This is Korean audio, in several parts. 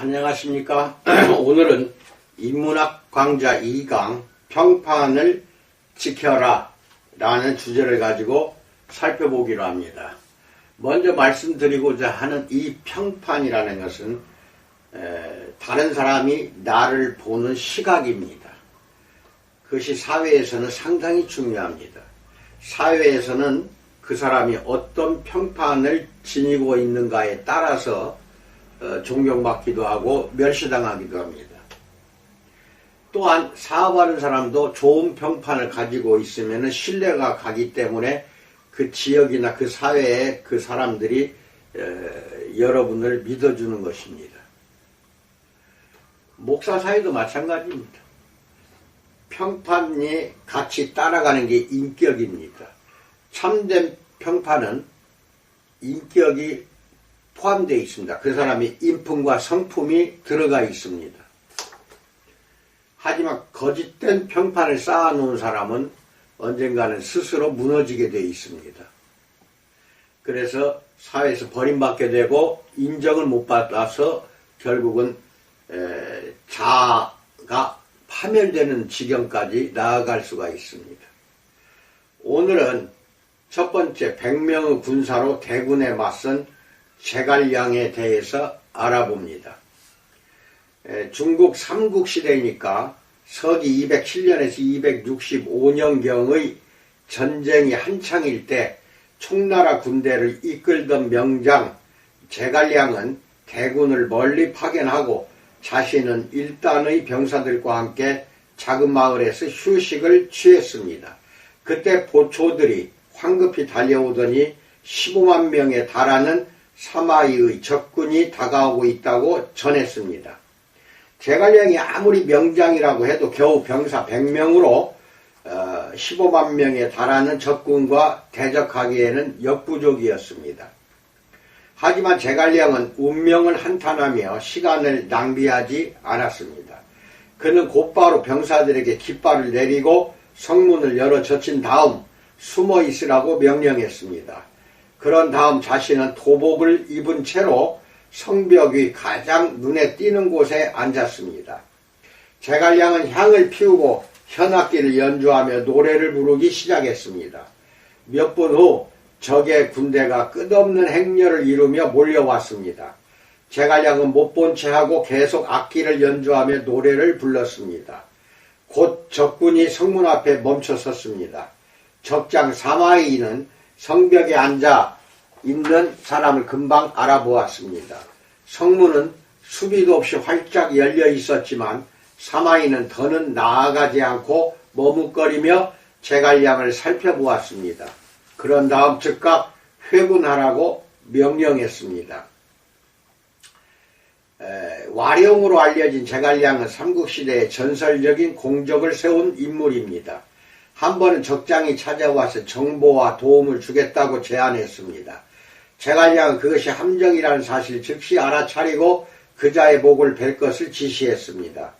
안녕하십니까. 오늘은 인문학 강좌 2강 평판을 지켜라 라는 주제를 가지고 살펴보기로 합니다. 먼저 말씀드리고자 하는 이 평판이라는 것은 다른 사람이 나를 보는 시각입니다. 그것이 사회에서는 상당히 중요합니다. 사회에서는 그 사람이 어떤 평판을 지니고 있는가에 따라서 존경받기도 하고 멸시당하기도 합니다. 또한 사업하는 사람도 좋은 평판을 가지고 있으면 신뢰가 가기 때문에 그 지역이나 그 사회에 그 사람들이 여러분을 믿어주는 것입니다. 목사 사이도 마찬가지입니다. 평판이 같이 따라가는 게 인격입니다. 참된 평판은 인격이 포함되어 있습니다. 그 사람이 인품과 성품이 들어가 있습니다. 하지만 거짓된 평판을 쌓아놓은 사람은 언젠가는 스스로 무너지게 되어 있습니다. 그래서 사회에서 버림받게 되고 인정을 못 받아서 결국은 자아가 파멸되는 지경까지 나아갈 수가 있습니다. 오늘은 첫 번째 100명의 군사로 대군에 맞선 제갈량에 대해서 알아봅니다. 중국 삼국시대이니까 서기 207년에서 265년경의 전쟁이 한창일 때 총나라 군대를 이끌던 명장 제갈량은 대군을 멀리 파견하고 자신은 일단의 병사들과 함께 작은 마을에서 휴식을 취했습니다. 그때 보초들이 황급히 달려오더니 15만 명에 달하는 사마이의 적군이 다가오고 있다고 전했습니다. 제갈량이 아무리 명장이라고 해도 겨우 병사 100명으로 15만 명에 달하는 적군과 대적하기에는 역부족이었습니다. 하지만 제갈량은 운명을 한탄하며 시간을 낭비하지 않았습니다. 그는 곧바로 병사들에게 깃발을 내리고 성문을 열어 젖힌 다음 숨어 있으라고 명령했습니다. 그런 다음 자신은 도복을 입은 채로 성벽 위 가장 눈에 띄는 곳에 앉았습니다. 제갈량은 향을 피우고 현악기를 연주하며 노래를 부르기 시작했습니다. 몇 분 후 적의 군대가 끝없는 행렬을 이루며 몰려왔습니다. 제갈량은 못 본 채 하고 계속 악기를 연주하며 노래를 불렀습니다. 곧 적군이 성문 앞에 멈춰 섰습니다. 적장 사마이는 성벽에 앉아 있는 사람을 금방 알아보았습니다. 성문은 수비도 없이 활짝 열려 있었지만 사마이는 더는 나아가지 않고 머뭇거리며 제갈량을 살펴보았습니다. 그런 다음 즉각 회군하라고 명령했습니다. 와룡으로 알려진 제갈량은 삼국시대에 전설적인 공적을 세운 인물입니다. 한 번은 적장이 찾아와서 정보와 도움을 주겠다고 제안했습니다. 제갈량은 그것이 함정이라는 사실을 즉시 알아차리고 그자의 목을 벨 것을 지시했습니다.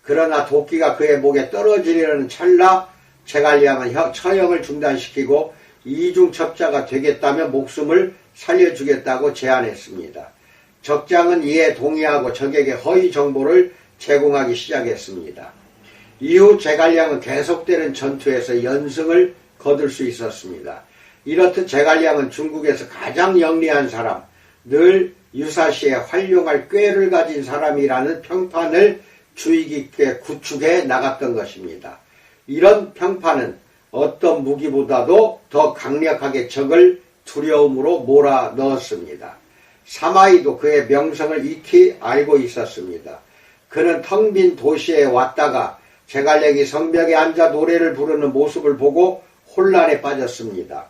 그러나 도끼가 그의 목에 떨어지려는 찰나 제갈량은 처형을 중단시키고 이중첩자가 되겠다며 목숨을 살려주겠다고 제안했습니다. 적장은 이에 동의하고 적에게 허위 정보를 제공하기 시작했습니다. 이후 제갈량은 계속되는 전투에서 연승을 거둘 수 있었습니다. 이렇듯 제갈량은 중국에서 가장 영리한 사람, 늘 유사시에 활용할 꾀를 가진 사람이라는 평판을 주의 깊게 구축해 나갔던 것입니다. 이런 평판은 어떤 무기보다도 더 강력하게 적을 두려움으로 몰아넣었습니다. 사마이도 그의 명성을 익히 알고 있었습니다. 그는 텅 빈 도시에 왔다가 제갈량이 성벽에 앉아 노래를 부르는 모습을 보고 혼란에 빠졌습니다.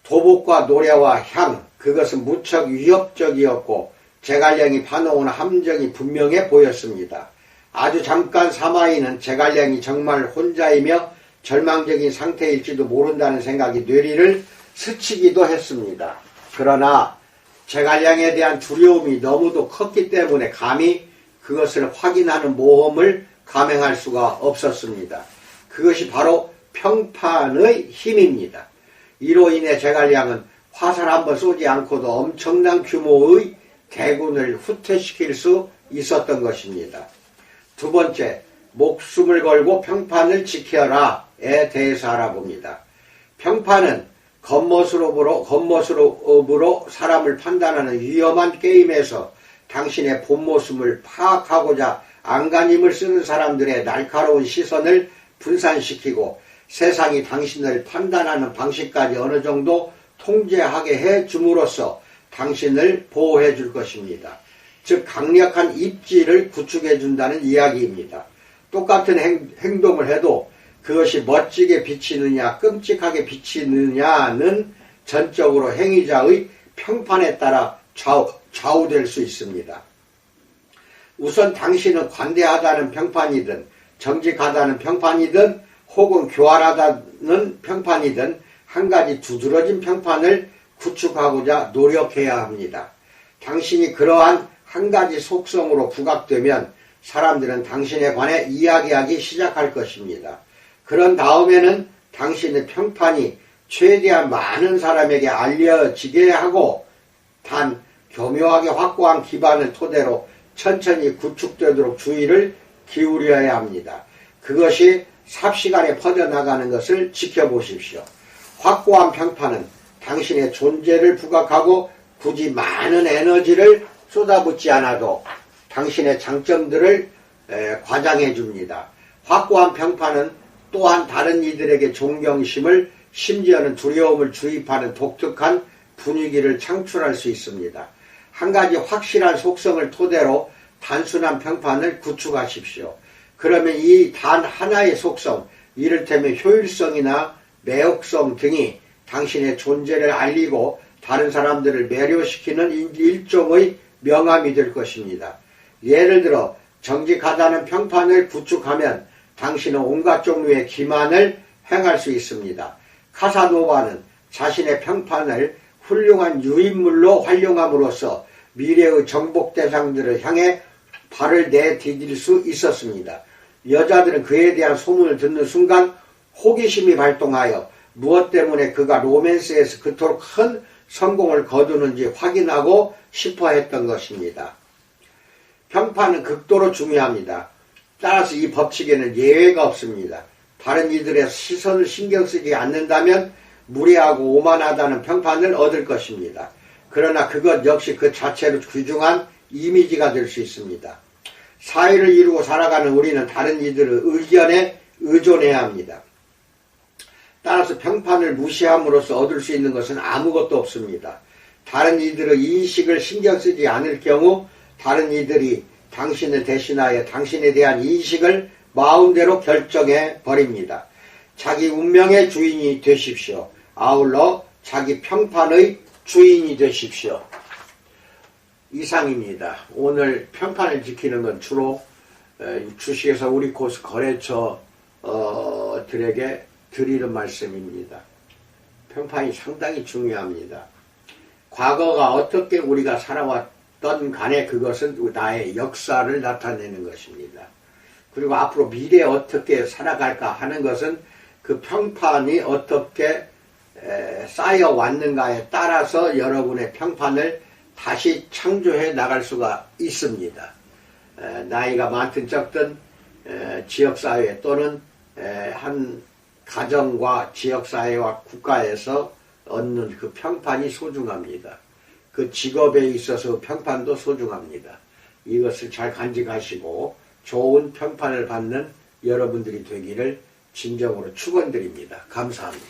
도복과 노래와 향, 그것은 무척 위협적이었고 제갈량이 파놓은 함정이 분명해 보였습니다. 아주 잠깐 사마이는 제갈량이 정말 혼자이며 절망적인 상태일지도 모른다는 생각이 뇌리를 스치기도 했습니다. 그러나 제갈량에 대한 두려움이 너무도 컸기 때문에 감히 그것을 확인하는 모험을 감행할 수가 없었습니다. 그것이 바로 평판의 힘입니다. 이로 인해 제갈량은 화살 한번 쏘지 않고도 엄청난 규모의 대군을 후퇴시킬 수 있었던 것입니다. 두 번째, 목숨을 걸고 평판을 지켜라에 대해서 알아봅니다. 평판은 겉모습으로 사람을 판단하는 위험한 게임에서 당신의 본 모습을 파악하고자 안간힘을 쓰는 사람들의 날카로운 시선을 분산시키고 세상이 당신을 판단하는 방식까지 어느 정도 통제하게 해 줌으로써 당신을 보호해 줄 것입니다. 즉 강력한 입지를 구축해 준다는 이야기입니다. 똑같은 행동을 해도 그것이 멋지게 비치느냐 끔찍하게 비치느냐는 전적으로 행위자의 평판에 따라 좌우될 수 있습니다. 우선 당신은 관대하다는 평판이든 정직하다는 평판이든 혹은 교활하다는 평판이든 한 가지 두드러진 평판을 구축하고자 노력해야 합니다. 당신이 그러한 한 가지 속성으로 부각되면 사람들은 당신에 관해 이야기하기 시작할 것입니다. 그런 다음에는 당신의 평판이 최대한 많은 사람에게 알려지게 하고 단 교묘하게 확고한 기반을 토대로 천천히 구축되도록 주의를 기울여야 합니다. 그것이 삽시간에 퍼져나가는 것을 지켜보십시오. 확고한 평판은 당신의 존재를 부각하고 굳이 많은 에너지를 쏟아붓지 않아도 당신의 장점들을 과장해 줍니다. 확고한 평판은 또한 다른 이들에게 존경심을 심지어는 두려움을 주입하는 독특한 분위기를 창출할 수 있습니다. 한 가지 확실한 속성을 토대로 단순한 평판을 구축하십시오. 그러면 이 단 하나의 속성, 이를테면 효율성이나 매혹성 등이 당신의 존재를 알리고 다른 사람들을 매료시키는 일종의 명암이 될 것입니다. 예를 들어 정직하다는 평판을 구축하면 당신은 온갖 종류의 기만을 행할 수 있습니다. 카사노바는 자신의 평판을 훌륭한 유인물로 활용함으로써 미래의 정복 대상들을 향해 발을 내디딜 수 있었습니다. 여자들은 그에 대한 소문을 듣는 순간 호기심이 발동하여 무엇 때문에 그가 로맨스에서 그토록 큰 성공을 거두는지 확인하고 싶어 했던 것입니다. 평판은 극도로 중요합니다. 따라서 이 법칙에는 예외가 없습니다. 다른 이들의 시선을 신경 쓰지 않는다면 무례하고 오만하다는 평판을 얻을 것입니다. 그러나 그것 역시 그 자체로 귀중한 이미지가 될 수 있습니다. 사회를 이루고 살아가는 우리는 다른 이들의 의견에 의존해야 합니다. 따라서 평판을 무시함으로써 얻을 수 있는 것은 아무것도 없습니다. 다른 이들의 인식을 신경 쓰지 않을 경우 다른 이들이 당신을 대신하여 당신에 대한 인식을 마음대로 결정해 버립니다. 자기 운명의 주인이 되십시오. 아울러 자기 평판의 주인이 되십시오. 이상입니다. 오늘 평판을 지키는 건 주로 주식회사 우리코스 거래처들에게 드리는 말씀입니다. 평판이 상당히 중요합니다. 과거가 어떻게 우리가 살아왔던 간에 그것은 나의 역사를 나타내는 것입니다. 그리고 앞으로 미래에 어떻게 살아갈까 하는 것은 그 평판이 어떻게 쌓여왔는가에 따라서 여러분의 평판을 다시 창조해 나갈 수가 있습니다. 나이가 많든 적든 지역사회 또는 한 가정과 지역사회와 국가에서 얻는 그 평판이 소중합니다. 그 직업에 있어서 평판도 소중합니다. 이것을 잘 간직하시고 좋은 평판을 받는 여러분들이 되기를 진정으로 축원드립니다. 감사합니다.